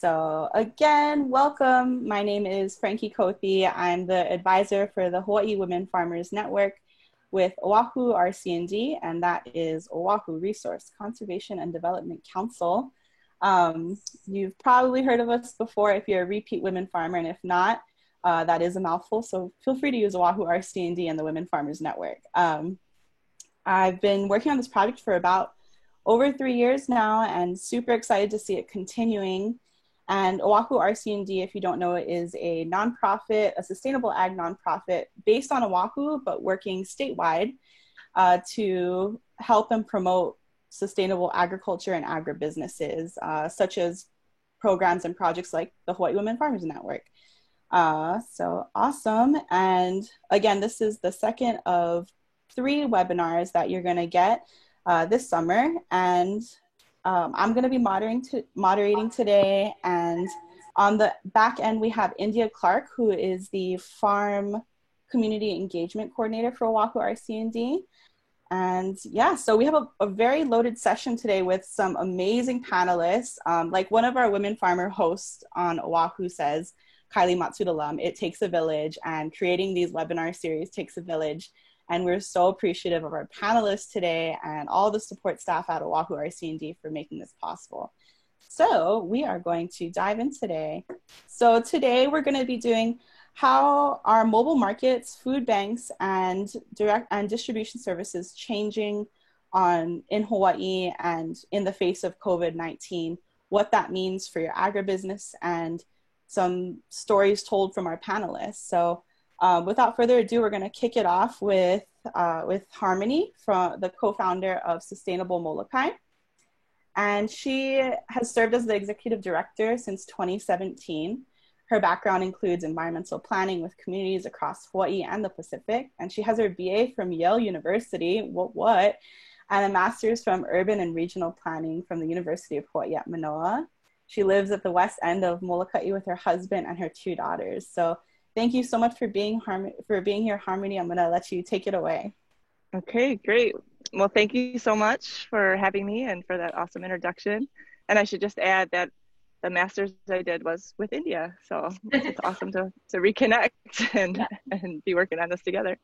So again, welcome. My name is Frankie Kothi. I'm the advisor for the Hawaii Women Farmers Network with Oahu RC&D, and that is Oahu Resource Conservation and Development Council. You've probably heard of us before if you're a repeat women farmer, and if not, that is a mouthful. So feel free to use Oahu RC&D and the Women Farmers Network. I've been working on this project for about over 3 years now and super excited to see it continuing. And Oahu RC&D, if you don't know it, is a nonprofit, a sustainable ag nonprofit based on Oahu, but working statewide to help and promote sustainable agriculture and agribusinesses, such as programs and projects like the Hawaii Women Farmers Network. So awesome. And again, this is the second of 3 webinars that you're going to get this summer. And I'm going to be moderating today. And on the back end, we have India Clark, who is the Farm Community Engagement Coordinator for Oahu RC&D. And yeah, so we have a very loaded session today with some amazing panelists. Like one of our women farmer hosts on Oahu says, Kylie Matsudalam, it takes a village, and creating these webinar series takes a village. And we're so appreciative of our panelists today and all the support staff at Oahu RC&D for making this possible. So we are going to dive in today. So today we're going to be doing how are mobile markets, food banks, and direct and distribution services changing in Hawaii and in the face of COVID-19, what that means for your agribusiness, and some stories told from our panelists. So without further ado, we're going to kick it off with Harmony, from the co-founder of Sustainable Molokai. And she has served as the executive director since 2017. Her background includes environmental planning with communities across Hawaii and the Pacific. And she has her BA from Yale University, and a master's from urban and regional planning from the University of Hawaii at Manoa. She lives at the west end of Molokai with her husband and her 2 daughters. So thank you so much for being here, Harmony. I'm going to let you take it away. Okay, great. Well, thank you so much for having me and for that awesome introduction. And I should just add that the master's I did was with India. So it's awesome to reconnect and be working on this together.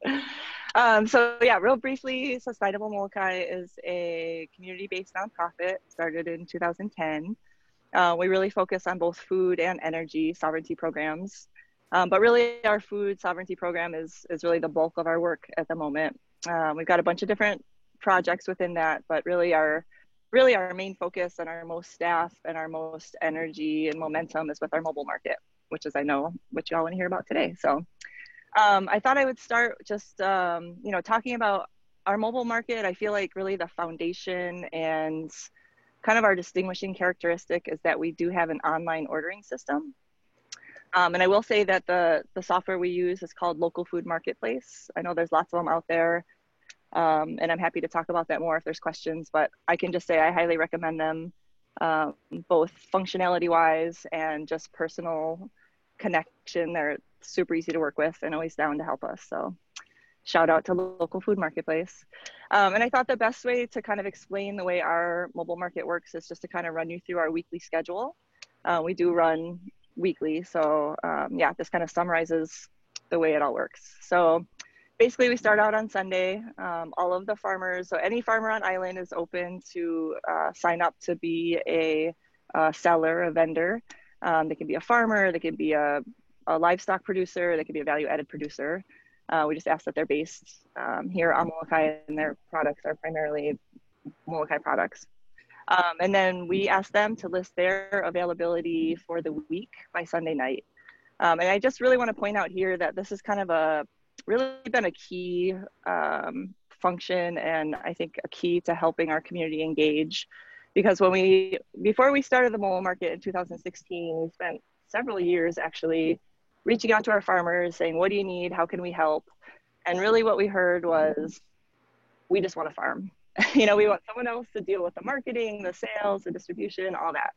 So yeah, real briefly, Sustainable Molokai is a community-based nonprofit started in 2010. We really focus on both food and energy sovereignty programs. But really our food sovereignty program is really the bulk of our work at the moment. We've got a bunch of different projects within that, but really our main focus and our most staff and our most energy and momentum is with our mobile market, which is, I know, what you all want to hear about today. So I thought I would start just, talking about our mobile market. I feel like really the foundation and kind of our distinguishing characteristic is that we do have an online ordering system. And I will say that the software we use is called Local Food Marketplace. I know there's lots of them out there, and I'm happy to talk about that more if there's questions, but I can just say I highly recommend them, both functionality-wise and just personal connection. They're super easy to work with and always down to help us. So shout out to Local Food Marketplace. And I thought the best way to kind of explain the way our mobile market works is just to kind of run you through our weekly schedule. We do run weekly. So yeah, this kind of summarizes the way it all works. So basically we start out on Sunday. All of the farmers, so any farmer on island is open to sign up to be a seller, a vendor. They can be a farmer, they can be a livestock producer, they can be a value-added producer. We just ask that they're based here on Molokai, and their products are primarily Molokai products. And then we ask them to list their availability for the week by Sunday night. And I just really want to point out here that this is kind of really been a key function, and I think a key to helping our community engage. Because before we started the mobile market in 2016, we spent several years actually reaching out to our farmers saying, what do you need? How can we help? And really what we heard was, we just want to farm. We want someone else to deal with the marketing, the sales, the distribution, all that.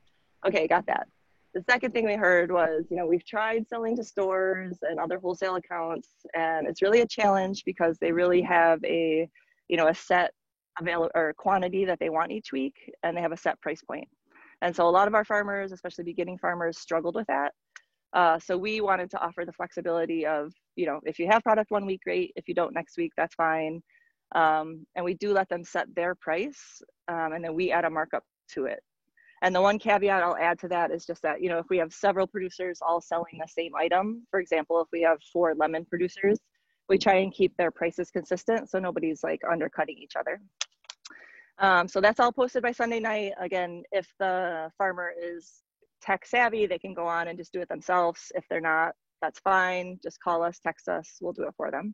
Okay, got that. The second thing we heard was, we've tried selling to stores and other wholesale accounts, and it's really a challenge because they really have a set quantity that they want each week, and they have a set price point. And so a lot of our farmers, especially beginning farmers, struggled with that. So we wanted to offer the flexibility of, you know, if you have product one week, great. If you don't next week, that's fine. And we do let them set their price, and then we add a markup to it. And the one caveat I'll add to that is just that, you know, if we have several producers all selling the same item, for example, if we have 4 lemon producers, we try and keep their prices consistent so nobody's like undercutting each other. So that's all posted by Sunday night. Again, if the farmer is tech savvy, they can go on and just do it themselves. If they're not, that's fine. Just call us, text us, we'll do it for them.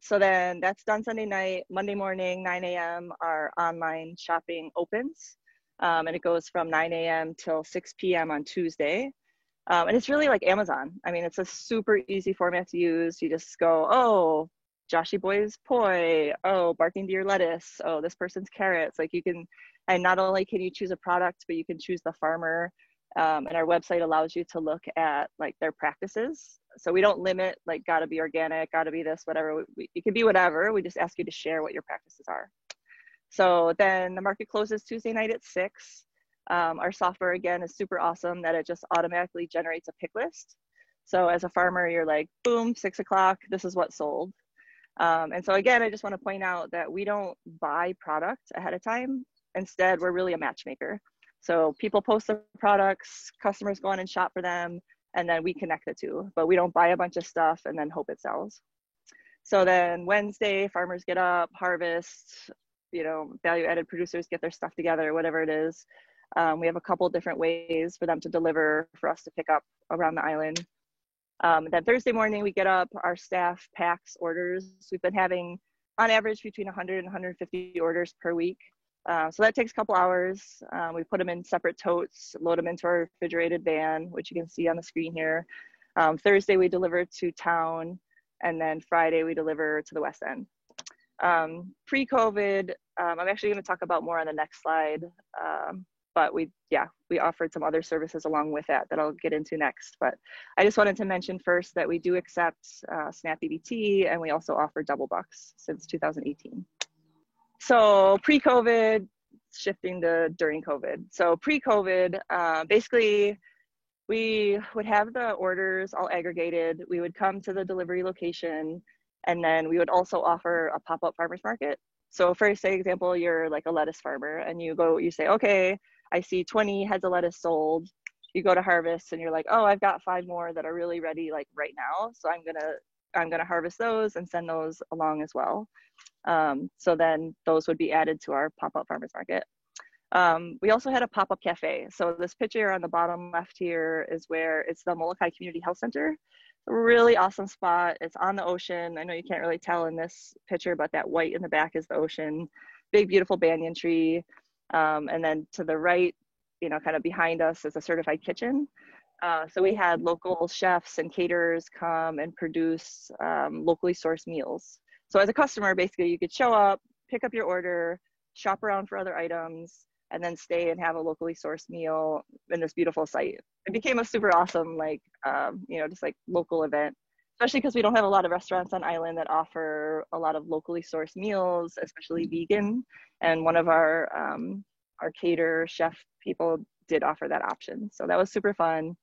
So then that's done Sunday night. Monday morning, 9 a.m., our online shopping opens. And it goes from 9 a.m. till 6 p.m. on Tuesday. And it's really like Amazon. I mean, it's a super easy format to use. You just go, oh, Joshy Boy's poi, oh, Barking Deer lettuce, oh, this person's carrots. Like you can, and not only can you choose a product, but you can choose the farmer. And our website allows you to look at like their practices. So we don't limit, like, gotta be organic, gotta be this, whatever. It can be whatever. We just ask you to share what your practices are. So then the market closes Tuesday night at 6. Our software, again, is super awesome that it just automatically generates a pick list. So as a farmer, you're like, boom, 6 o'clock, this is what sold. And so again, I just want to point out that we don't buy product ahead of time. Instead, we're really a matchmaker. So people post the products, customers go on and shop for them, and then we connect the two. But we don't buy a bunch of stuff and then hope it sells. So then Wednesday, farmers get up, harvest, you know, value-added producers get their stuff together, whatever it is. We have a couple different ways for them to deliver, for us to pick up around the island. Then Thursday morning, we get up, our staff packs orders. We've been having, on average, between 100 and 150 orders per week. So that takes a couple hours. We put them in separate totes, load them into our refrigerated van, which you can see on the screen here. Thursday, we deliver to town, and then Friday, we deliver to the West End. Pre-COVID, I'm actually going to talk about more on the next slide, but we offered some other services along with that I'll get into next. But I just wanted to mention first that we do accept SNAP EBT, and we also offer double bucks since 2018. So pre-COVID, shifting to during COVID. So pre-COVID, basically, we would have the orders all aggregated. We would come to the delivery location, and then we would also offer a pop-up farmers market. So for say example, you're like a lettuce farmer, and you say, okay, I see 20 heads of lettuce sold. You go to harvest, and you're like, oh, I've got 5 more that are really ready like right now. So I'm gonna harvest those and send those along as well. So then those would be added to our pop-up farmers market. We also had a pop-up cafe. So this picture on the bottom left here is where it's the Molokai Community Health Center. A really awesome spot. It's on the ocean. I know you can't really tell in this picture, but that white in the back is the ocean. Big, beautiful banyan tree. And then to the right, you know, kind of behind us is a certified kitchen. So we had local chefs and caterers come and produce locally sourced meals. So as a customer, basically, you could show up, pick up your order, shop around for other items, and then stay and have a locally sourced meal in this beautiful site. It became a super awesome, like, you know, just like local event, especially because we don't have a lot of restaurants on island that offer a lot of locally sourced meals, especially vegan. And one of our cater chef people did offer that option. So that was super fun.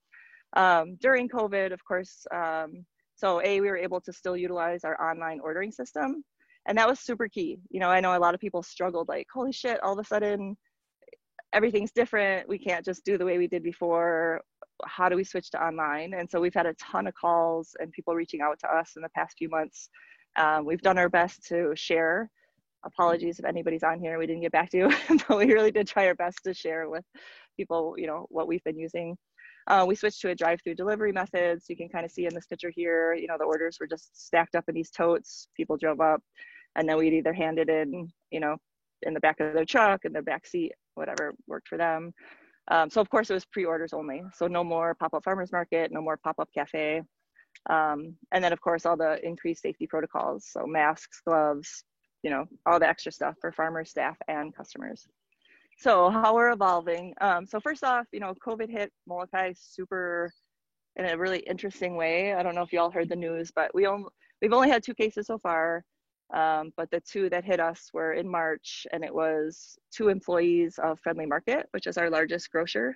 During COVID, of course, we were able to still utilize our online ordering system. And that was super key. You know, I know a lot of people struggled, like, holy shit, all of a sudden, everything's different. We can't just do the way we did before. How do we switch to online? And so we've had a ton of calls and people reaching out to us in the past few months. We've done our best to share. Apologies if anybody's on here we didn't get back to, but we really did try our best to share with people, you know, what we've been using. We switched to a drive-through delivery method. So you can kind of see in this picture here, you know, the orders were just stacked up in these totes. People drove up, and then we'd either hand it in, you know, in the back of their truck, in their back seat, whatever worked for them. So of course it was pre-orders only. So no more pop-up farmers market, no more pop-up cafe. And then of course all the increased safety protocols. So masks, gloves, you know, all the extra stuff for farmers, staff, and customers. So how we're evolving. So first off, you know, COVID hit Molokai super in a really interesting way. I don't know if you all heard the news, but we've only had 2 cases so far. But the two that hit us were in March, and it was two employees of Friendly Market, which is our largest grocer.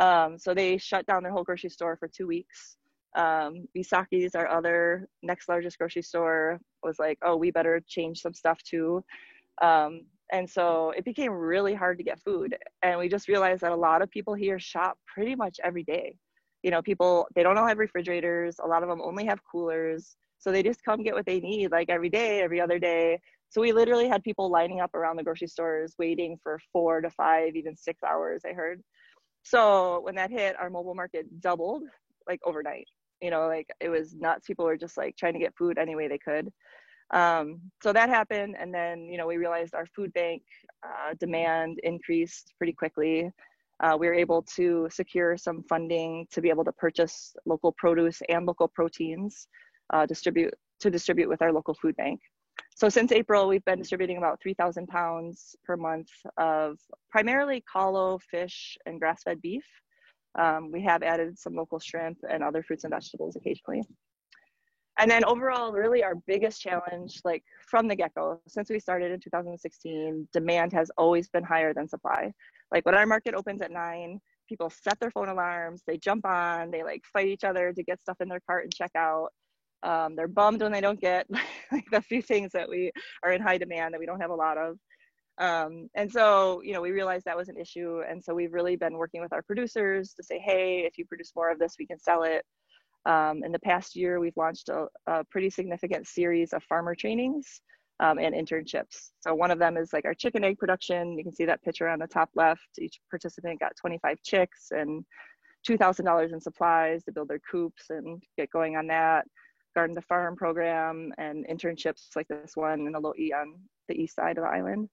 So they shut down their whole grocery store for 2 weeks. Bisaki's, our other next largest grocery store, was like, oh, we better change some stuff too. And so it became really hard to get food. And we just realized that a lot of people here shop pretty much every day. You know, people, they don't all have refrigerators. A lot of them only have coolers. So they just come get what they need like every day, every other day. So we literally had people lining up around the grocery stores waiting for 4 to 5, even 6 hours, I heard. So when that hit, our mobile market doubled like overnight. You know, like it was nuts. People were just like trying to get food any way they could. So that happened. And then, you know, we realized our food bank demand increased pretty quickly. We were able to secure some funding to be able to purchase local produce and local proteins, distribute with our local food bank. So since April, we've been distributing about 3,000 pounds per month of primarily kalo, fish, and grass-fed beef. We have added some local shrimp and other fruits and vegetables occasionally. And then overall, really our biggest challenge, like from the get-go, since we started in 2016, demand has always been higher than supply. Like when our market opens at 9, people set their phone alarms, they jump on, they like fight each other to get stuff in their cart and check out. They're bummed when they don't get like the few things that we are in high demand that we don't have a lot of. And so, you know, we realized that was an issue. And so we've really been working with our producers to say, hey, if you produce more of this, we can sell it. In the past year, we've launched a pretty significant series of farmer trainings and internships. So one of them is like our chicken egg production. You can see that picture on the top left. Each participant got 25 chicks and $2,000 in supplies to build their coops and get going on that. Garden to Farm program and internships like this one in the Lo'i on the east side of the island.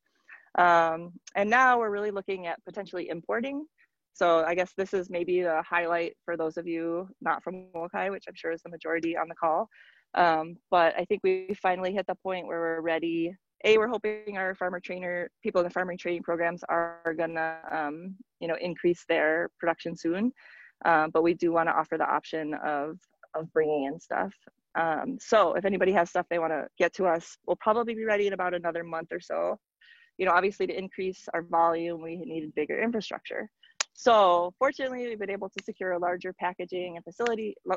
And now we're really looking at potentially importing. So I guess this is maybe the highlight for those of you not from Molokai, which I'm sure is the majority on the call. But I think we finally hit the point where we're ready. We're hoping our people in the farming training programs are gonna, you know, increase their production soon. But we do want to offer the option of bringing in stuff. So if anybody has stuff they want to get to us, we'll probably be ready in about another month or so. You know, obviously to increase our volume, we needed bigger infrastructure. So fortunately, we've been able to secure a larger packaging and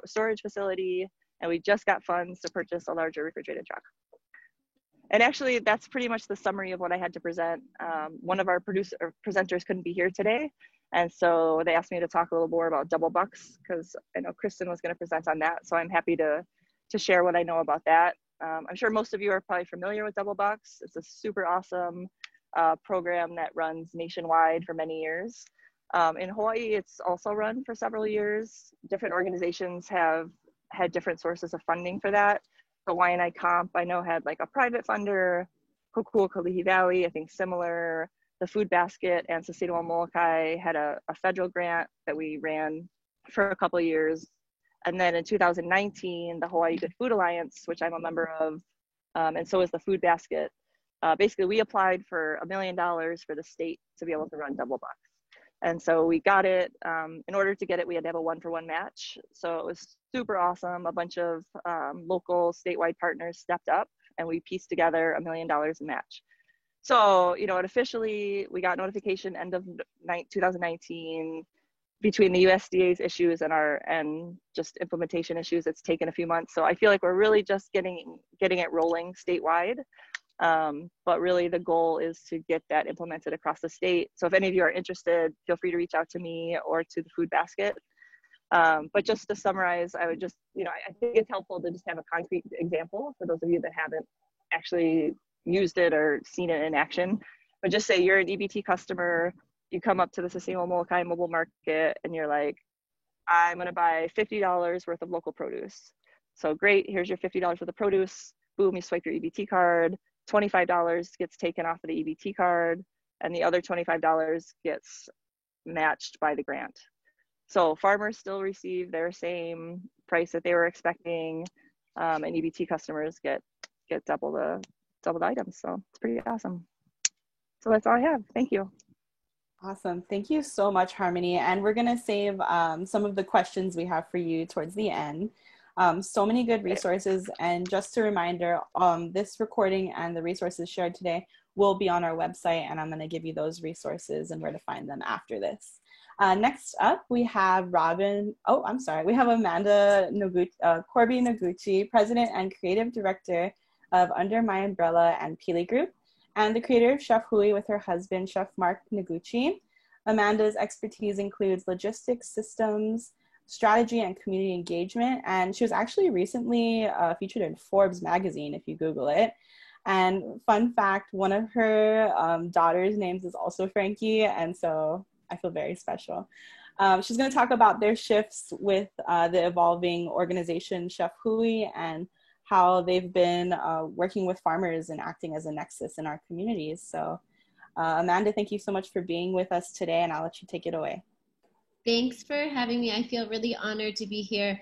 storage facility, and we just got funds to purchase a larger refrigerated truck. And actually, that's pretty much the summary of what I had to present. One of our presenters couldn't be here today, and so they asked me to talk a little more about double bucks because I know Kristen was going to present on that. So I'm happy to share what I know about that. I'm sure most of you are probably familiar with double bucks. It's a super awesome program that runs nationwide for many years. In Hawaii, it's also run for several years. Different organizations have had different sources of funding for that. The Waianae Comp, I know, had like a private funder. Kokua Kalihi Valley, I think similar. The Food Basket and Sustainable Molokai had a federal grant that we ran for a couple of years. And then in 2019, the Hawaii Good Food Alliance, which I'm a member of, and so is the Food Basket. Basically, we applied for $1 million for the state to be able to run double bucks. And so we got it. In order to get it, we had to have a 1-for-1 match. So it was super awesome. A bunch of local statewide partners stepped up and we pieced together $1 million in match. So, you know, officially we got notification end of 2019. Between the USDA's issues and just implementation issues, it's taken a few months. So I feel like we're really just getting it rolling statewide. But really the goal is to get that implemented across the state. So if any of you are interested, feel free to reach out to me or to the Food Basket. But just to summarize, I would just, you know, I think it's helpful to just have a concrete example for those of you that haven't actually used it or seen it in action. But just say you're an EBT customer, you come up to the Sustainable Molokai mobile market and you're like, I'm gonna buy $50 worth of local produce. So great, here's your $50 worth of produce. Boom, you swipe your EBT card. $25 gets taken off of the EBT card, and the other $25 gets matched by the grant. So farmers still receive their same price that they were expecting, and EBT customers get double the items. So it's pretty awesome. So that's all I have. Thank you. Awesome. Thank you so much, Harmony. And we're going to save some of the questions we have for you towards the end. So many good resources. And just a reminder, this recording and the resources shared today will be on our website, and I'm going to give you those resources and where to find them after this. Next up, we have we have Amanda Corby Noguchi, President and Creative Director of Under My Umbrella and Pili Group, and the creator of Chef Hui with her husband, Chef Mark Noguchi. Amanda's expertise includes logistics, systems, strategy, and community engagement. And she was actually recently featured in Forbes magazine, if you Google it. And fun fact, one of her daughter's names is also Frankie. And so I feel very special. She's going to talk about their shifts with the evolving organization Chef Hui and how they've been working with farmers and acting as a nexus in our communities. So Amanda, thank you so much for being with us today, and I'll let you take it away. Thanks for having me. I feel really honored to be here.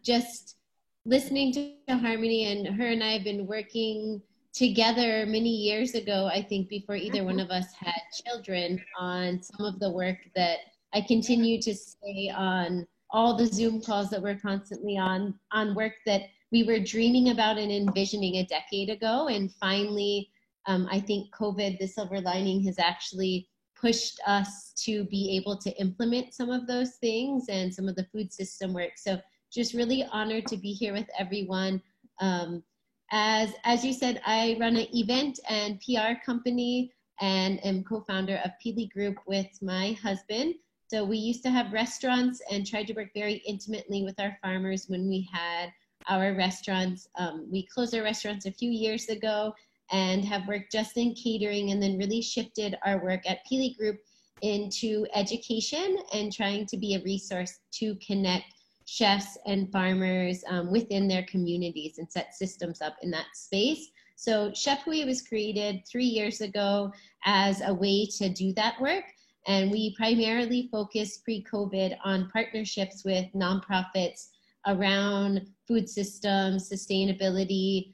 Just listening to Harmony, and her and I have been working together many years ago, I think before either one of us had children, on some of the work that I continue to stay on, all the Zoom calls that we're constantly on work that we were dreaming about and envisioning a decade ago. And finally, I think COVID, the silver lining, has actually pushed us to be able to implement some of those things and some of the food system work. So just really honored to be here with everyone. As you said, I run an event and PR company and am co-founder of Pili Group with my husband. So we used to have restaurants and tried to work very intimately with our farmers when we had our restaurants. We closed our restaurants a few years ago and have worked just in catering, and then really shifted our work at Pili Group into education and trying to be a resource to connect chefs and farmers within their communities and set systems up in that space. So Chef Hui was created 3 years ago as a way to do that work. And we primarily focused pre-COVID on partnerships with nonprofits around food systems, sustainability,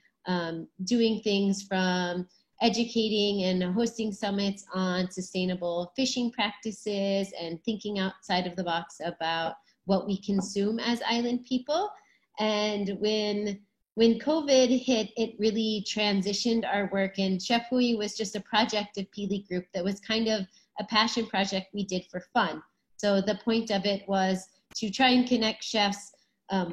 doing things from educating and hosting summits on sustainable fishing practices and thinking outside of the box about what we consume as island people. And when COVID hit, it really transitioned our work, and Chef Hui was just a project of Pili Group that was kind of a passion project we did for fun. So the point of it was to try and connect chefs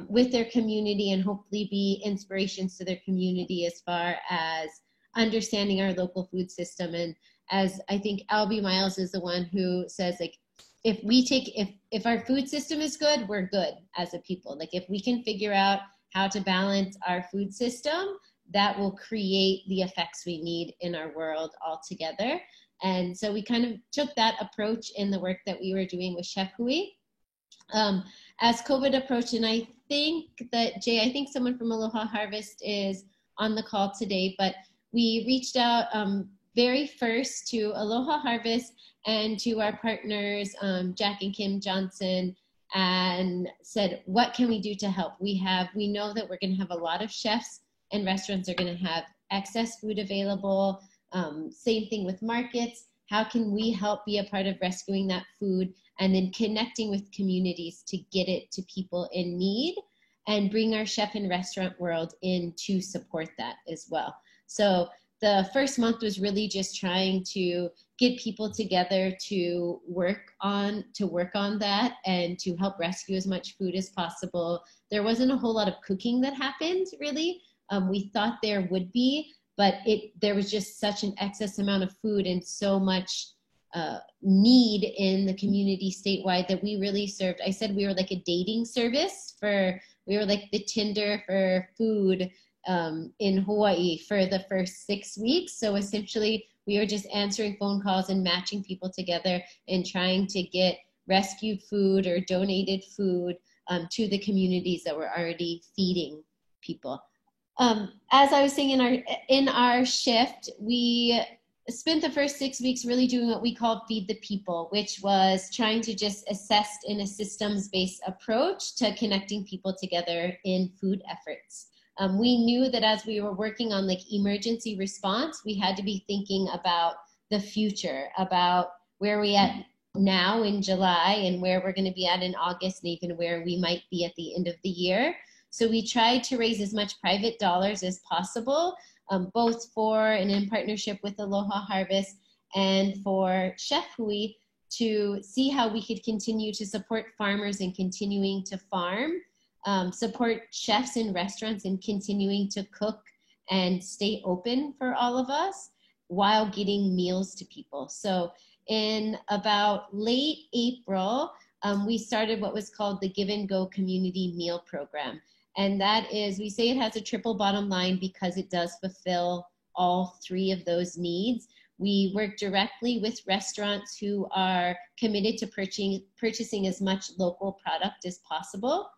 with their community and hopefully be inspirations to their community as far as understanding our local food system. And as I think Albie Miles is the one who says, like, if our food system is good, we're good as a people. Like, if we can figure out how to balance our food system, that will create the effects we need in our world altogether. And so we kind of took that approach in the work that we were doing with Chef Hui. As COVID approached, and I think that, Jay, I think someone from Aloha Harvest is on the call today, but we reached out very first to Aloha Harvest and to our partners, Jack and Kim Johnson, and said, what can we do to help? We know that we're gonna have a lot of chefs and restaurants are gonna have excess food available. Same thing with markets. How can we help be a part of rescuing that food and then connecting with communities to get it to people in need and bring our chef and restaurant world in to support that as well. So the first month was really just trying to get people together to work on that and to help rescue as much food as possible. There wasn't a whole lot of cooking that happened, really. We thought there would be, but there was just such an excess amount of food and so much need in the community statewide that we really served. I said we were like a dating service we were like the Tinder for food in Hawaii for the first 6 weeks. So essentially we were just answering phone calls and matching people together and trying to get rescued food or donated food to the communities that were already feeding people. As I was saying, in our shift, we spent the first 6 weeks really doing what we call Feed the People, which was trying to just assess in a systems-based approach to connecting people together in food efforts. We knew that as we were working on like emergency response, we had to be thinking about the future, about where we at now in July and where we're going to be at in August and even where we might be at the end of the year. So we tried to raise as much private dollars as possible, both for and in partnership with Aloha Harvest and for Chef Hui, to see how we could continue to support farmers in continuing to farm, support chefs in restaurants in continuing to cook and stay open for all of us while getting meals to people. So in about late April, we started what was called the Give and Go Community Meal Program. And that is, we say it has a triple bottom line because it does fulfill all three of those needs. We work directly with restaurants who are committed to purchasing as much local product as possible.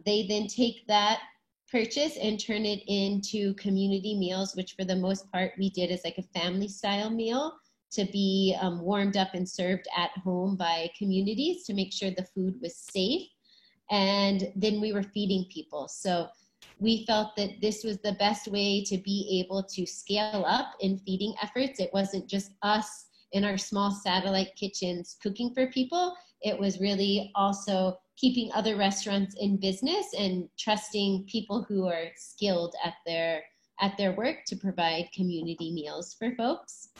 They then take that purchase and turn it into community meals, which for the most part we did as like a family style meal to be warmed up and served at home by communities to make sure the food was safe. And then we were feeding people. So we felt that this was the best way to be able to scale up in feeding efforts. It wasn't just us in our small satellite kitchens cooking for people. It was really also keeping other restaurants in business and trusting people who are skilled at their work to provide community meals for folks.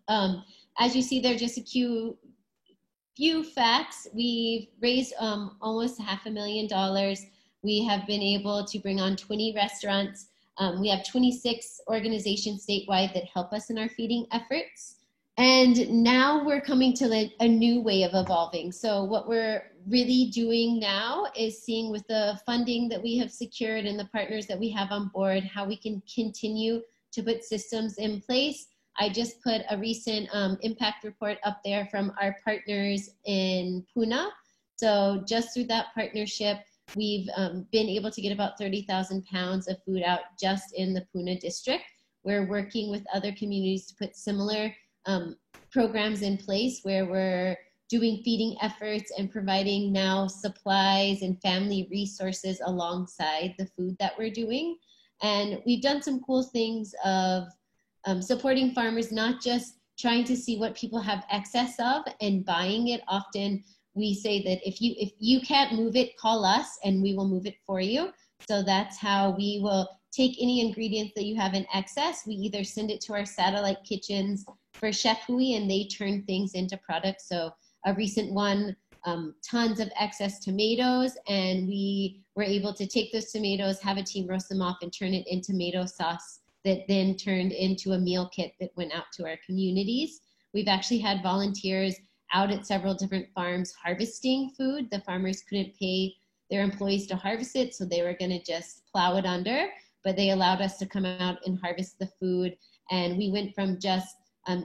As you see there, just a few facts. We've raised almost $500,000. We have been able to bring on 20 restaurants. We have 26 organizations statewide that help us in our feeding efforts. And now we're coming to a new way of evolving. So what we're really doing now is seeing with the funding that we have secured and the partners that we have on board, how we can continue to put systems in place. I just put a recent impact report up there from our partners in Puna. So just through that partnership, we've been able to get about 30,000 pounds of food out just in the Puna district. We're working with other communities to put similar programs in place where we're doing feeding efforts and providing now supplies and family resources alongside the food that we're doing. And we've done some cool things of supporting farmers, not just trying to see what people have excess of and buying it. Often we say that if you can't move it, call us and we will move it for you. So that's how we will take any ingredients that you have in excess. We either send it to our satellite kitchens for Chef Hui and they turn things into products. So a recent one, tons of excess tomatoes, and we were able to take those tomatoes, have a team roast them off and turn it into tomato sauce that then turned into a meal kit that went out to our communities. We've actually had volunteers out at several different farms harvesting food. The farmers couldn't pay their employees to harvest it, so they were gonna just plow it under, but they allowed us to come out and harvest the food. And we went from just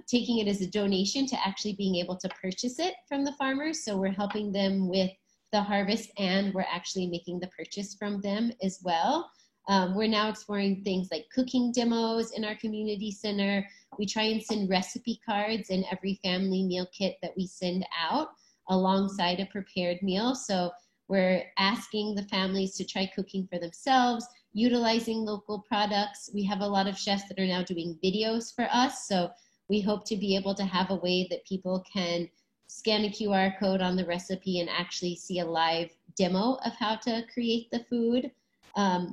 taking it as a donation to actually being able to purchase it from the farmers. So we're helping them with the harvest and we're actually making the purchase from them as well. We're now exploring things like cooking demos in our community center. We try and send recipe cards in every family meal kit that we send out alongside a prepared meal. So we're asking the families to try cooking for themselves, utilizing local products. We have a lot of chefs that are now doing videos for us. So we hope to be able to have a way that people can scan a QR code on the recipe and actually see a live demo of how to create the food.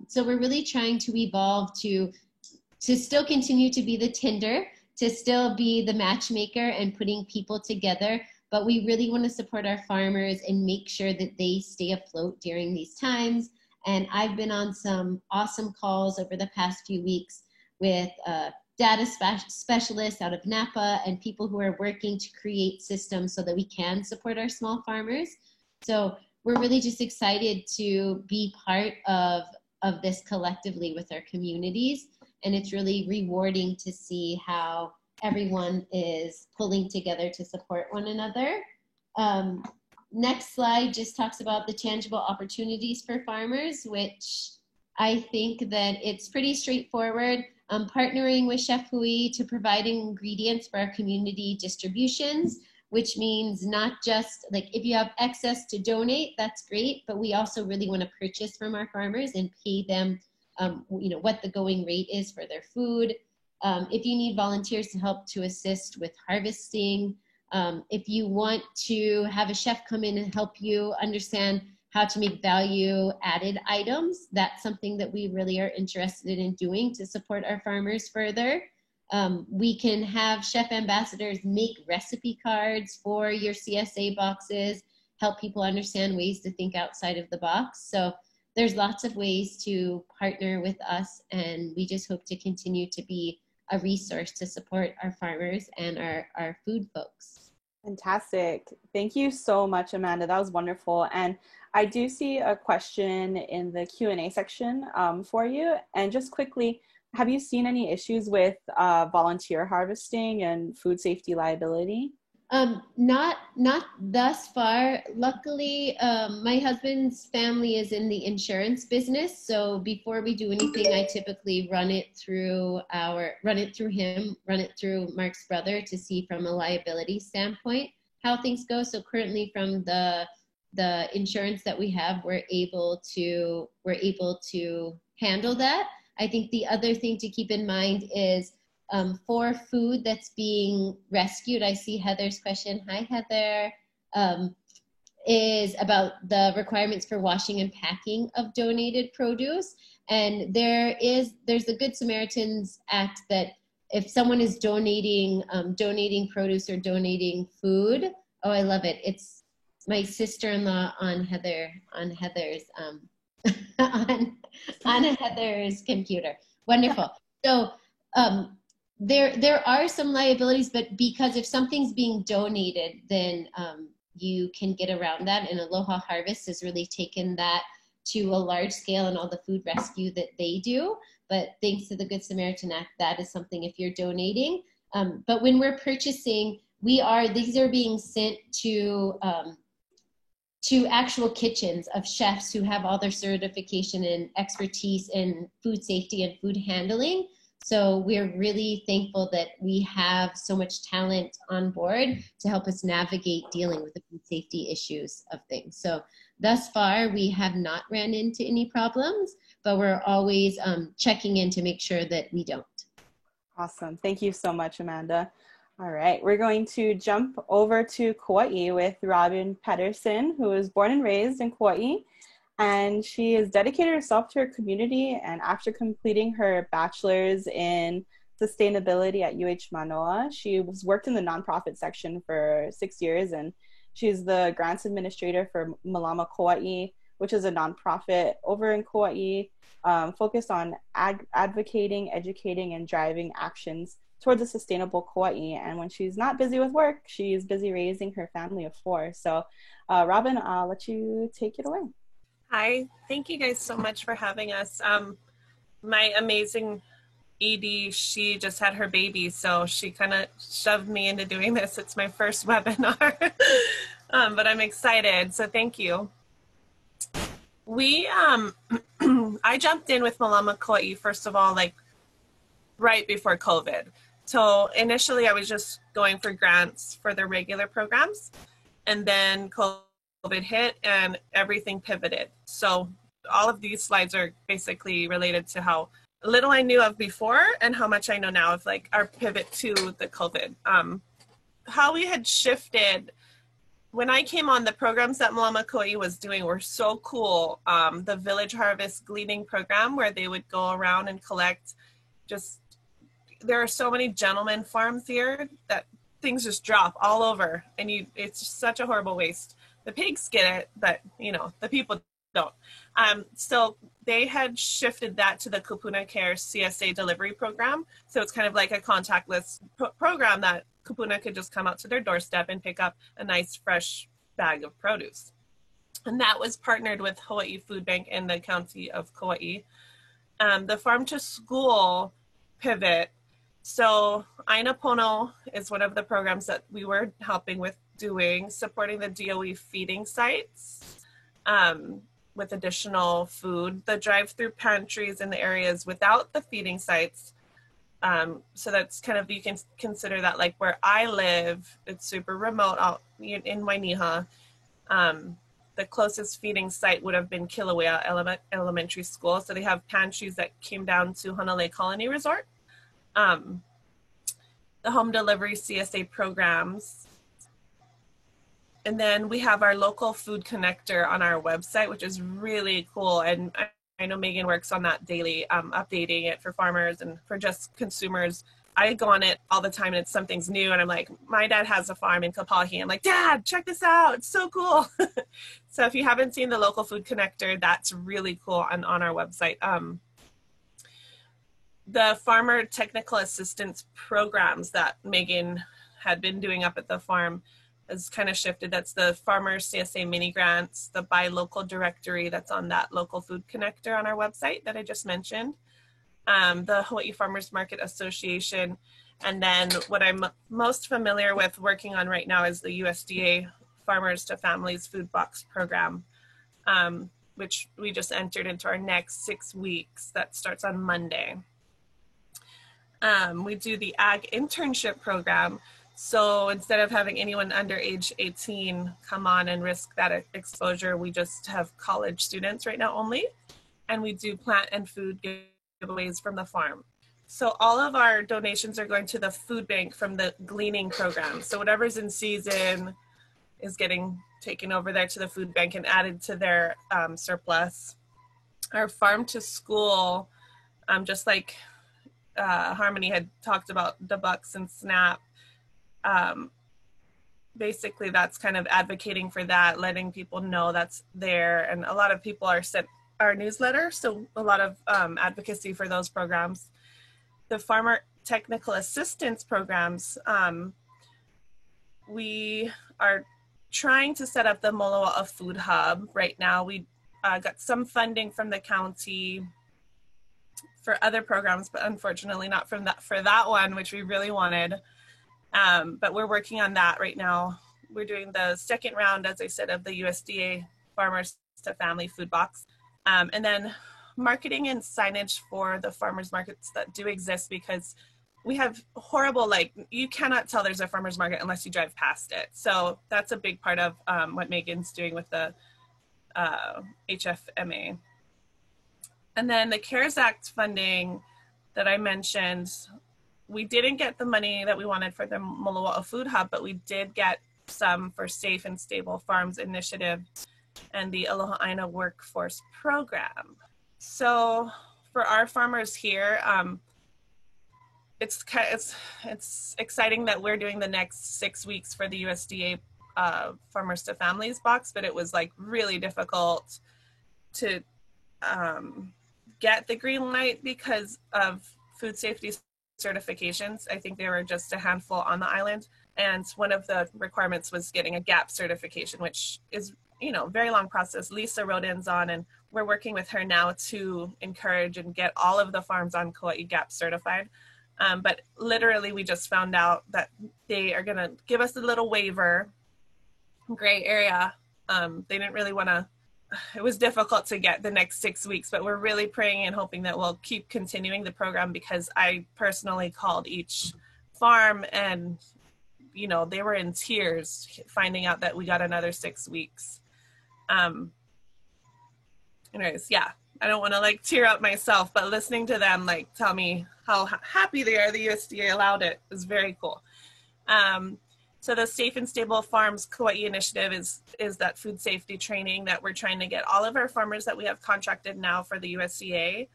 So we're really trying to evolve to still continue to be the Tinder, to still be the matchmaker and putting people together, but we really want to support our farmers and make sure that they stay afloat during these times. And I've been on some awesome calls over the past few weeks with data specialists out of Napa and people who are working to create systems so that we can support our small farmers. So we're really just excited to be part of this collectively with our communities. And it's really rewarding to see how everyone is pulling together to support one another. Next slide just talks about the tangible opportunities for farmers, which I think that it's pretty straightforward. Partnering with Chef Hui to providing ingredients for our community distributions, which means not just like if you have excess to donate, that's great, but we also really want to purchase from our farmers and pay them what the going rate is for their food. If you need volunteers to help to assist with harvesting, if you want to have a chef come in and help you understand how to make value added items. That's something that we really are interested in doing to support our farmers further. We can have chef ambassadors make recipe cards for your CSA boxes, help people understand ways to think outside of the box. So there's lots of ways to partner with us, and we just hope to continue to be a resource to support our farmers and our food folks. Fantastic. Thank you so much, Amanda. That was wonderful. And I do see a question in the Q&A section for you. And just quickly, have you seen any issues with volunteer harvesting and food safety liability? Not thus far. Luckily, my husband's family is in the insurance business. So before we do anything, I typically run it through Mark's brother to see from a liability standpoint how things go. So currently from the insurance that we have, we're able to handle that. I think the other thing to keep in mind is for food that's being rescued, I see Heather's question. Hi, Heather. Is about the requirements for washing and packing of donated produce. And there's the Good Samaritans Act that if someone is donating produce or donating food, oh, I love it. It's my sister-in-law on Heather's on Heather's computer. Wonderful. So there are some liabilities, but because if something's being donated, then you can get around that. And Aloha Harvest has really taken that to a large scale in all the food rescue that they do. But thanks to the Good Samaritan Act, that is something if you're donating. But when we're purchasing, these are being sent to actual kitchens of chefs who have all their certification and expertise in food safety and food handling. So we're really thankful that we have so much talent on board to help us navigate dealing with the food safety issues of things. So thus far, we have not ran into any problems, but we're always checking in to make sure that we don't. Awesome. Thank you so much, Amanda. All right, we're going to jump over to Kauai with Robin Pedersen, who was born and raised in Kauai. And she has dedicated herself to her community, and after completing her bachelor's in sustainability at UH Manoa, she worked in the nonprofit section for 6 years, and she's the grants administrator for Malama Kauai, which is a nonprofit over in Kauai, focused on advocating, educating, and driving actions towards a sustainable Kauai. And when she's not busy with work, she's busy raising her family of 4. So Robin, I'll let you take it away. Hi, thank you guys so much for having us. My amazing ED, she just had her baby, so she kind of shoved me into doing this. It's my first webinar, but I'm excited, so thank you. I jumped in with Malama Kauai, first of all, like right before COVID. So initially I was just going for grants for the regular programs, and then COVID hit and everything pivoted. So all of these slides are basically related to how little I knew of before and how much I know now of like our pivot to the COVID. How we had shifted. When I came on, the programs that Malama Kauai was doing were so cool. The Village Harvest Gleaning Program, where they would go around and collect there are so many gentlemen farms here that things just drop all over, and it's just such a horrible waste. The pigs get it, but the people don't. So they had shifted that to the Kupuna Care CSA delivery program. So it's kind of like a contactless program that Kupuna could just come out to their doorstep and pick up a nice fresh bag of produce. And that was partnered with Hawaii Food Bank in the county of Kauai. The farm to school pivot. So Aina Pono is one of the programs that we were helping with supporting the DOE feeding sites with additional food, the drive-through pantries in the areas without the feeding sites. So that's kind of, you can consider that like where I live, it's super remote out in Wainiha. The closest feeding site would have been Kilauea Elementary School. So they have pantries that came down to Honolulu Colony Resort. The home delivery CSA programs. And then we have our local food connector on our website, which is really cool. And I know Megan works on that daily, updating it for farmers and for just consumers. I go on it all the time and it's something's new. And I'm like, my dad has a farm in Kapalaki. I'm like, Dad, check this out. It's so cool. So if you haven't seen the local food connector, that's really cool on our website. The farmer technical assistance programs that Megan had been doing up at the farm has kind of shifted. That's the Farmer CSA mini grants, the buy local directory that's on that local food connector on our website that I just mentioned. The Hawaii Farmers Market Association, and then what I'm most familiar with working on right now is the USDA Farmers to Families Food Box Program, which we just entered into our next 6 weeks. That starts on Monday. We do the Ag Internship Program. So instead of having anyone under age 18 come on and risk that exposure, we just have college students right now only. And we do plant and food giveaways from the farm. So all of our donations are going to the food bank from the gleaning program. So whatever's in season is getting taken over there to the food bank and added to their surplus. Our farm to school, just like Harmony had talked about the Bucks and SNAP, basically that's kind of advocating for that, letting people know that's there. And a lot of people are sent our newsletter, so a lot of advocacy for those programs. The farmer technical assistance programs, we are trying to set up the Moloa'a Food Hub right now. We got some funding from the county for other programs, but unfortunately not for that one, which we really wanted. But we're working on that right now. We're doing the second round, as I said, of the USDA Farmers to Family Food Box. And then marketing and signage for the farmers markets that do exist, because we have horrible, you cannot tell there's a farmers market unless you drive past it. So that's a big part of what Megan's doing with the HFMA. And then the CARES Act funding that I mentioned, we didn't get the money that we wanted for the Moloa'a Food Hub, but we did get some for Safe and Stable Farms Initiative and the Aloha Aina Workforce Program. So for our farmers here, it's exciting that we're doing the next 6 weeks for the USDA Farmers to Families box, but it was really difficult to get the green light because of food safety certifications. I think there were just a handful on the island, and one of the requirements was getting a GAP certification, which is very long process. Lisa Rodin's on, and we're working with her now to encourage and get all of the farms on Kauai GAP certified. But literally we just found out that they are gonna give us a little waiver, gray area. They didn't really wanna, it was difficult to get the next 6 weeks, but we're really praying and hoping that we'll keep continuing the program, because I personally called each farm and they were in tears finding out that we got another 6 weeks. Anyways, yeah, I don't want to tear up myself, but listening to them tell me how happy they are the USDA allowed it is very cool. So the Safe and Stable Farms Kauai initiative is that food safety training that we're trying to get all of our farmers that we have contracted now for the USDA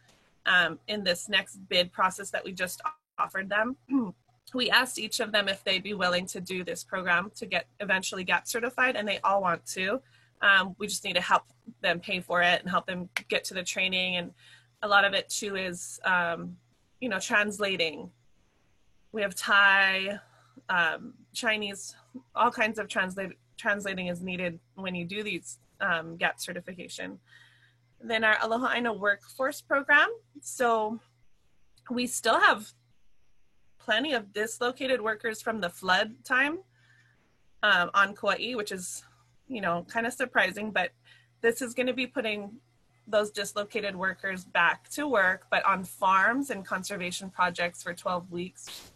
in this next bid process that we just offered them. We asked each of them if they'd be willing to do this program to get eventually GAP certified, and they all want to. We just need to help them pay for it and help them get to the training. And a lot of it too is, translating. We have Thai, Chinese, all kinds of translating is needed when you do these GAP certification. Then our Aloha Aina Workforce Program. So we still have plenty of dislocated workers from the flood time on Kauai, which is kind of surprising, but this is going to be putting those dislocated workers back to work, but on farms and conservation projects for 12 weeks,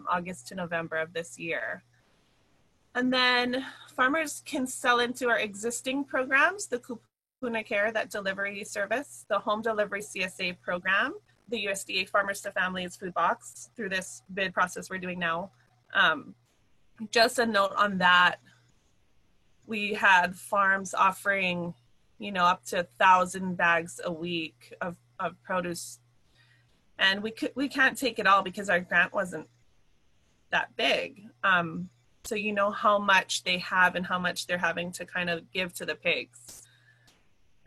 August to November of this year. And then farmers can sell into our existing programs, the Kupuna Care, that delivery service, the home delivery CSA program, the USDA Farmers to Families Food Box through this bid process we're doing now. Just a note on that. we had farms offering, you know, up to 1,000 bags a week of produce. And we can't take it all because our grant wasn't that big. So you know how much they have and how much they're having to kind of give to the pigs.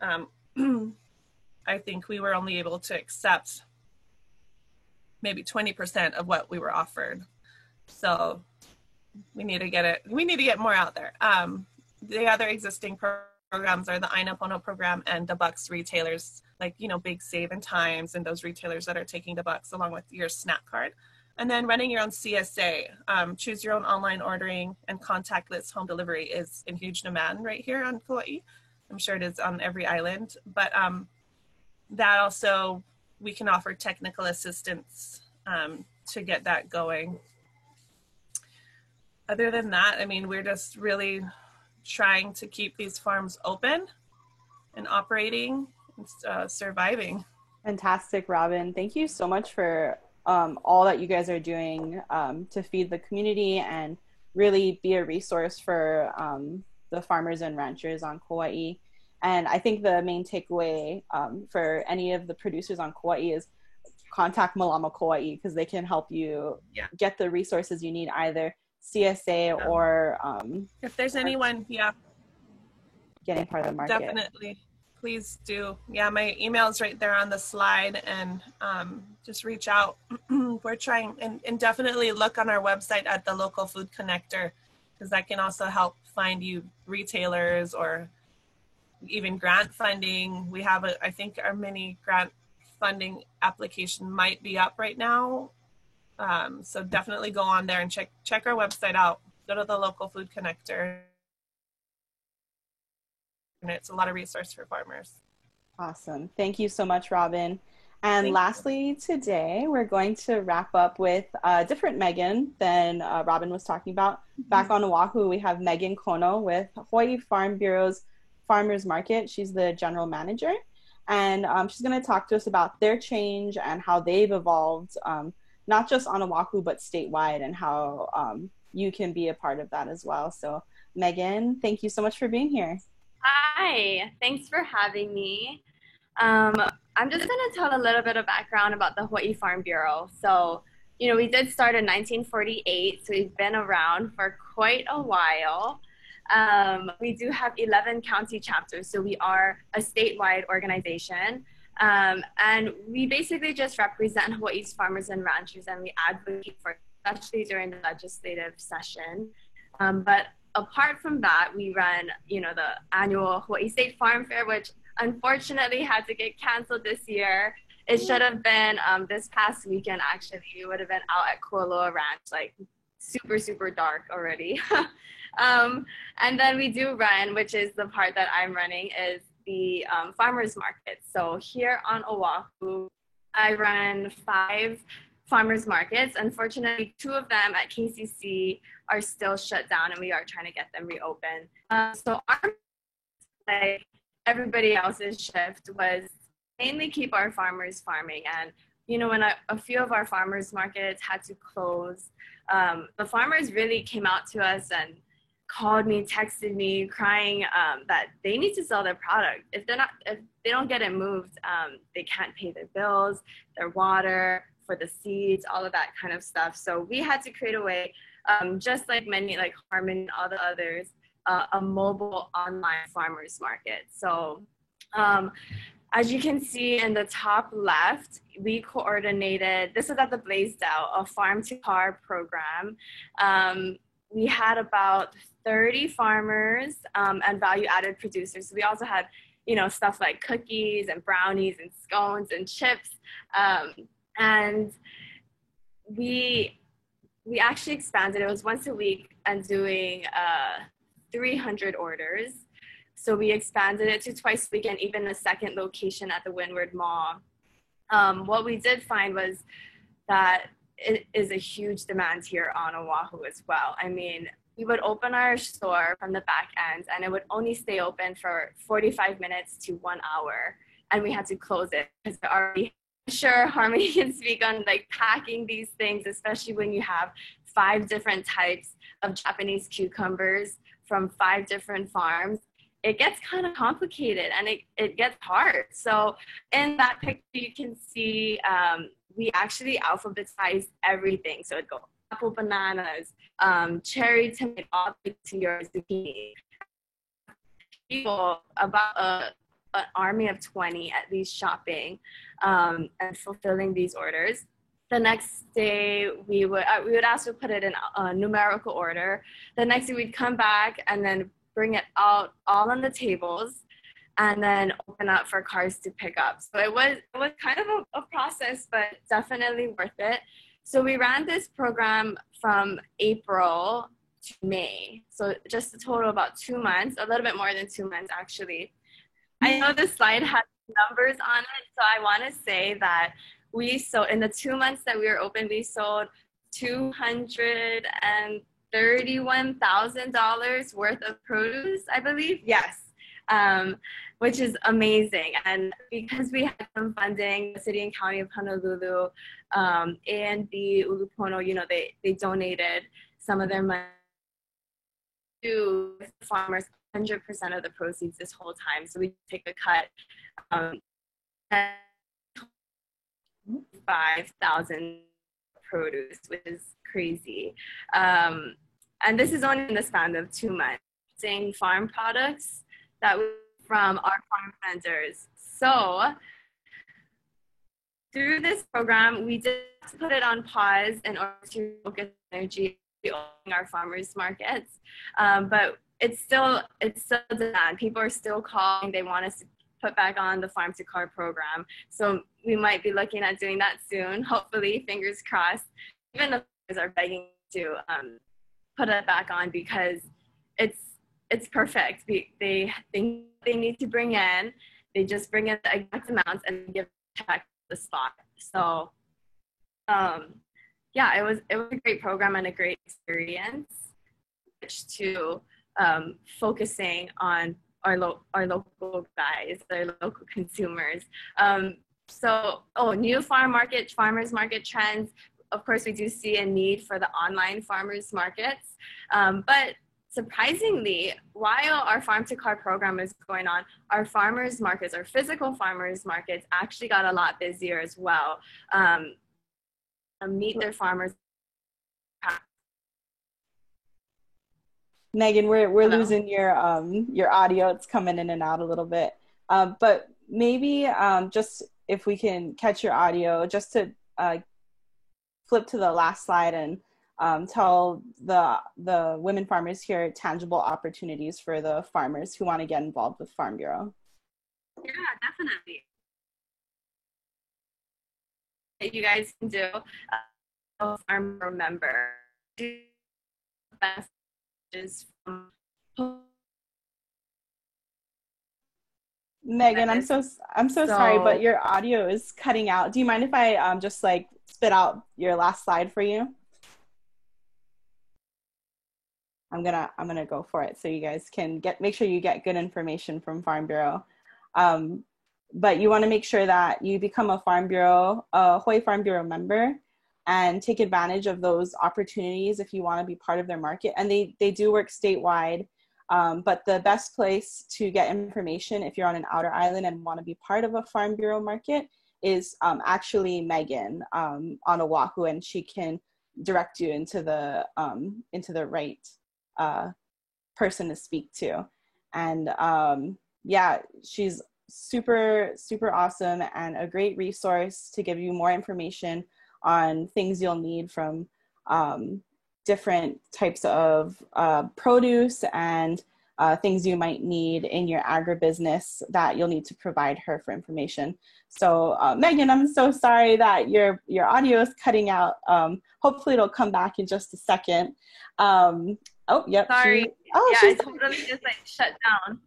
I think we were only able to accept maybe 20% of what we were offered. So we need to get more out there. The other existing programs are the Aina Pono program and the Bucks retailers, like, you know, Big Save and Times and those retailers that are taking the Bucks along with your SNAP card. And then running your own CSA, choose your own online ordering and contactless home delivery is in huge demand right here on Kauai. I'm sure it is on every island, but that also, we can offer technical assistance to get that going. Other than that, I mean, we're just really trying to keep these farms open and operating and surviving. Fantastic, Robin. Thank you so much for all that you guys are doing to feed the community and really be a resource for the farmers and ranchers on Kauai. And I think the main takeaway for any of the producers on Kauai is contact Malama Kauai because they can help you get the resources you need, either CSA or if there's anyone, getting part of the market. Definitely, please do. Yeah, my email is right there on the slide, and just reach out. We're trying, and definitely look on our website at the Local Food Connector, because that can also help find you retailers or even grant funding. We have I think our mini grant funding application might be up right now. So definitely go on there and check our website out. Go to the Local Food Connector. And it's a lot of resource for farmers. Awesome. Thank you so much, Robin. And lastly, today we're going to wrap up with a different Megan than Robin was talking about. Back on Oahu, we have Megan Kono with Hawaii Farm Bureau's Farmers Market. She's the general manager. And she's going to talk to us about their change and how they've evolved, not just on Oahu, but statewide, and how you can be a part of that as well. So Megan, thank you so much for being here. Hi, thanks for having me. I'm just going to tell a little bit of background about the Hawaii Farm Bureau. So, you know, we did start in 1948, so we've been around for quite a while. We do have 11 county chapters, so we are a statewide organization. And we basically just represent Hawaii's farmers and ranchers, and we advocate for, especially during the legislative session. But apart from that, we run, you know, the annual Hawaii State Farm Fair, which unfortunately had to get canceled this year. It should have been this past weekend, actually. We would have been out at Kualoa Ranch, like super, super dark already. And then we do run, which is the part that I'm running, is the farmers market. So here on Oahu, I run 5 farmers markets. Unfortunately, 2 of them at KCC are still shut down, and we are trying to get them reopened. So our, like everybody else's shift, was mainly keep our farmers farming. And you know, when a few of our farmers markets had to close, the farmers really came out to us and called me, texted me, crying that they need to sell their product. If they don't get it moved, they can't pay their bills, their water, for the seeds, all of that kind of stuff. So we had to create a way, just like many, like Harmon and all the others, a mobile online farmers market. So as you can see in the top left, we coordinated, this is at the Blaisdell, a farm to car program. We had about 30 farmers and value-added producers. So we also had, you know, stuff like cookies and brownies and scones and chips. And we actually expanded. It was once a week and doing 300 orders. So we expanded it to twice a week and even a second location at the Windward Mall. What we did find was that it is a huge demand here on Oahu as well. I mean, we would open our store from the back end and it would only stay open for 45 minutes to 1 hour. And we had to close it because they're already, sure Harmony can speak on like packing these things, especially when you have 5 different types of Japanese cucumbers from 5 different farms, it gets kind of complicated and it gets hard. So in that picture, you can see we actually alphabetized everything. So it'd go apple, bananas, cherry, tomato, all the way to your zucchini. People, about an army of 20 at least, shopping and fulfilling these orders. The next day we would ask to put it in a numerical order. The next day we'd come back and then bring it out all on the tables and then open up for cars to pick up. So it was kind of a process, but definitely worth it. So we ran this program from April to May. So just a total of about 2 months, a little bit more than 2 months actually. I know this slide has numbers on it, so I want to say that in the 2 months that we were open, we sold $231,000 worth of produce, I believe. Yes, which is amazing. And because we had some funding, the city and county of Honolulu and the Ulupono, they donated some of their money to farmers, 100% of the proceeds this whole time. So we take a cut. 5,000 produce, which is crazy. And this is only in the span of 2 months. Seeing farm products that we from our farm vendors. So through this program, we did put it on pause in order to focus energy on our farmers markets. But it's still demand. People are still calling. They want us to put back on the farm to car program. So we might be looking at doing that soon. Hopefully, fingers crossed. Even the farmers are begging to put it back on because it's perfect. They need to bring in. They just bring in the exact amounts and give check the spot. So yeah, it was a great program and a great experience to focusing on our local guys, our local consumers. New farmers market trends. Of course, we do see a need for the online farmers markets, but surprisingly, while our farm to car program is going on, our farmers markets, our physical farmers markets actually got a lot busier as well. Meet their farmers. Megan, we're losing your audio. It's coming in and out a little bit. But maybe just if we can catch your audio, just to flip to the last slide and tell the women farmers here tangible opportunities for the farmers who want to get involved with Farm Bureau. Yeah, definitely. You guys can do a farmer member. Do messages from Megan, I'm so sorry, but your audio is cutting out. Do you mind if I just like spit out your last slide for you? I'm gonna go for it so you guys can make sure you get good information from Farm Bureau. But you want to make sure that you become a Hawaii Farm Bureau member and take advantage of those opportunities if you want to be part of their market. And they do work statewide, but the best place to get information if you're on an outer island and want to be part of a Farm Bureau market is actually Megan on Oahu, and she can direct you into the right person to speak to. And yeah, she's super awesome and a great resource to give you more information on things you'll need from different types of produce and things you might need in your agribusiness that you'll need to provide her for information. So Megan, I'm so sorry that your audio is cutting out. Hopefully it'll come back in just a second. Oh, yep. Sorry. I totally just like shut down.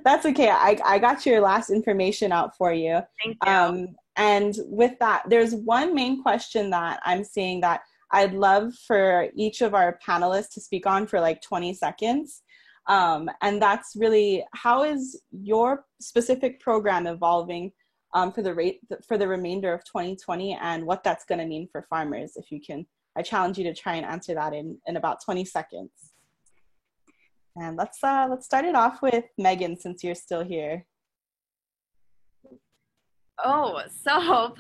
That's okay. I got your last information out for you. Thank you. And with that, there's one main question that I'm seeing that I'd love for each of our panelists to speak on for like 20 seconds. And that's really, how is your specific program evolving for the remainder of 2020 and what that's going to mean for farmers? If you can, I challenge you to try and answer that in about 20 seconds. And let's start it off with Megan, since you're still here. Oh, so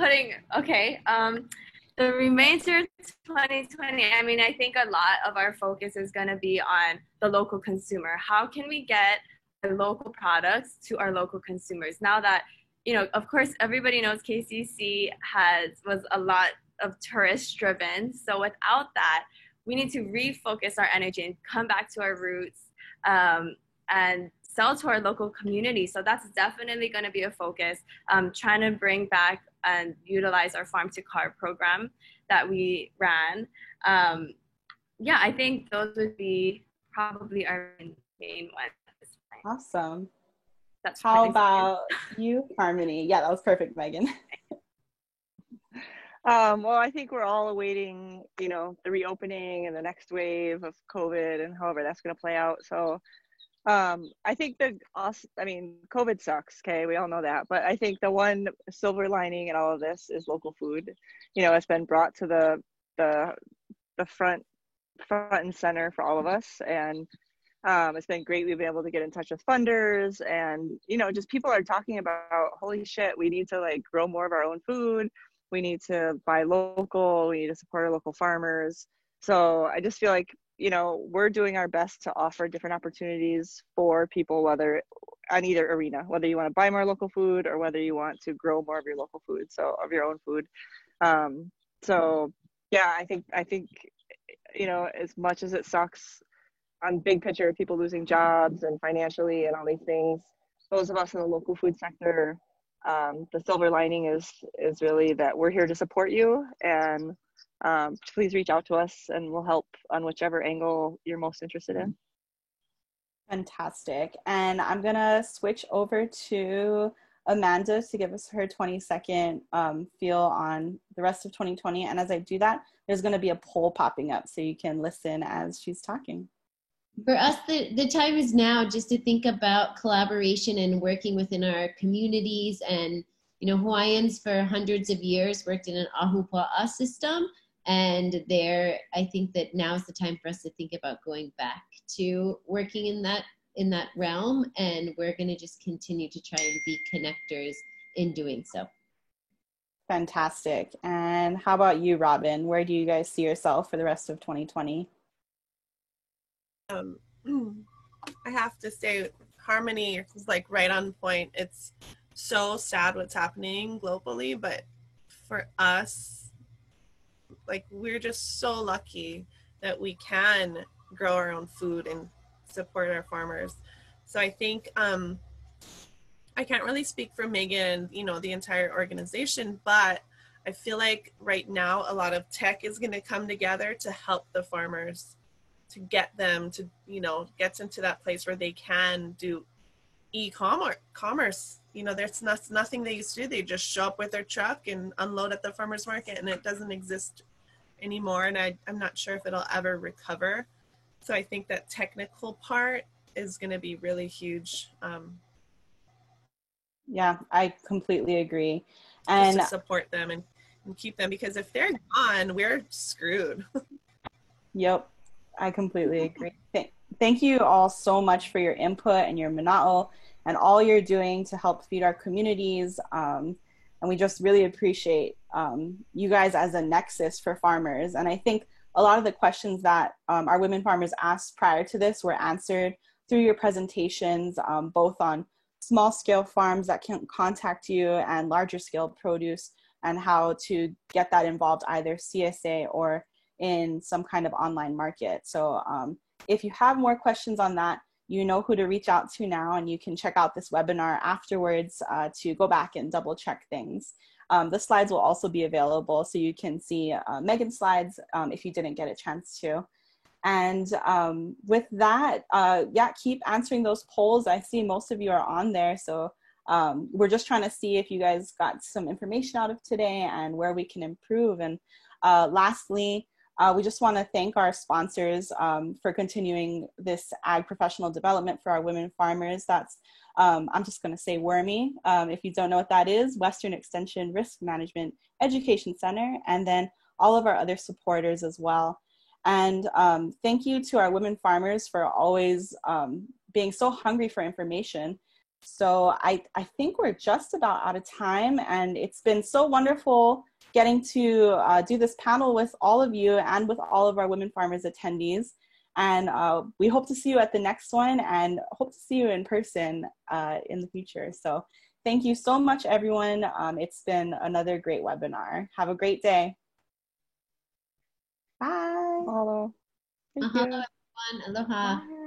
the remainder of 2020, I mean, I think a lot of our focus is going to be on the local consumer. How can we get our local products to our local consumers? Now that, of course, everybody knows KCC was a lot of tourist driven. So without that, we need to refocus our energy and come back to our roots, and sell to our local community. So that's definitely going to be a focus. Trying to bring back and utilize our farm to car program that we ran. I think those would be probably our main ones at this point. Awesome. That's how about you, Harmony? Yeah, that was perfect, Megan. Well, I think we're all awaiting, the reopening and the next wave of COVID and however that's going to play out. So I think COVID sucks. Okay. We all know that, but I think the one silver lining in all of this is local food. It's been brought to the front and center for all of us. And it's been great. We've been able to get in touch with funders, and, just people are talking about, holy shit, we need to grow more of our own food. We need to buy local. We need to support our local farmers. So I just feel like, we're doing our best to offer different opportunities for people, whether on either arena, whether you want to buy more local food or whether you want to grow more of your local food, so of your own food. So yeah, I think, as much as it sucks on big picture, people losing jobs and financially and all these things, those of us in the local food sector, the silver lining is really that we're here to support you, and please reach out to us and we'll help on whichever angle you're most interested in. Fantastic. And I'm gonna switch over to Amanda to give us her 20-second feel on the rest of 2020. And as I do that, there's gonna be a poll popping up so you can listen as she's talking. For us, the time is now just to think about collaboration and working within our communities. And, Hawaiians for hundreds of years worked in an ahupua'a system. And I think that now is the time for us to think about going back to working in that realm. And we're going to just continue to try and be connectors in doing so. Fantastic. And how about you, Robin? Where do you guys see yourself for the rest of 2020? I have to say, Harmony is right on point. It's so sad what's happening globally, but for us, we're just so lucky that we can grow our own food and support our farmers. So I think I can't really speak for Megan, the entire organization, but I feel like right now a lot of tech is going to come together to help the farmers, to get them to, get into that place where they can do e-commerce. There's nothing they used to do. They just show up with their truck and unload at the farmer's market, and it doesn't exist anymore. And I'm not sure if it'll ever recover. So I think that technical part is going to be really huge. Yeah, I completely agree. And just to support them and keep them, because if they're gone, we're screwed. Yep, I completely agree. Thank you all so much for your input and your mana'o and all you're doing to help feed our communities. And we just really appreciate you guys as a nexus for farmers. And I think a lot of the questions that our women farmers asked prior to this were answered through your presentations, both on small scale farms that can contact you and larger scale produce, and how to get that involved either CSA or in some kind of online market. So if you have more questions on that, you know who to reach out to now, and you can check out this webinar afterwards to go back and double check things. The slides will also be available, so you can see Megan's slides if you didn't get a chance to. And with that, yeah, keep answering those polls. I see most of you are on there, so we're just trying to see if you guys got some information out of today and where we can improve. And lastly, we just want to thank our sponsors for continuing this ag professional development for our women farmers. That's, I'm just going to say WORMI. If you don't know what that is, Western Extension Risk Management Education Center, and then all of our other supporters as well. And thank you to our women farmers for always being so hungry for information. So I think we're just about out of time, and it's been so wonderful getting to do this panel with all of you and with all of our women farmers attendees. And we hope to see you at the next one, and hope to see you in person in the future. So thank you so much, everyone. It's been another great webinar. Have a great day. Bye. Mahalo. Thank you. Mahalo, everyone. Aloha. Bye.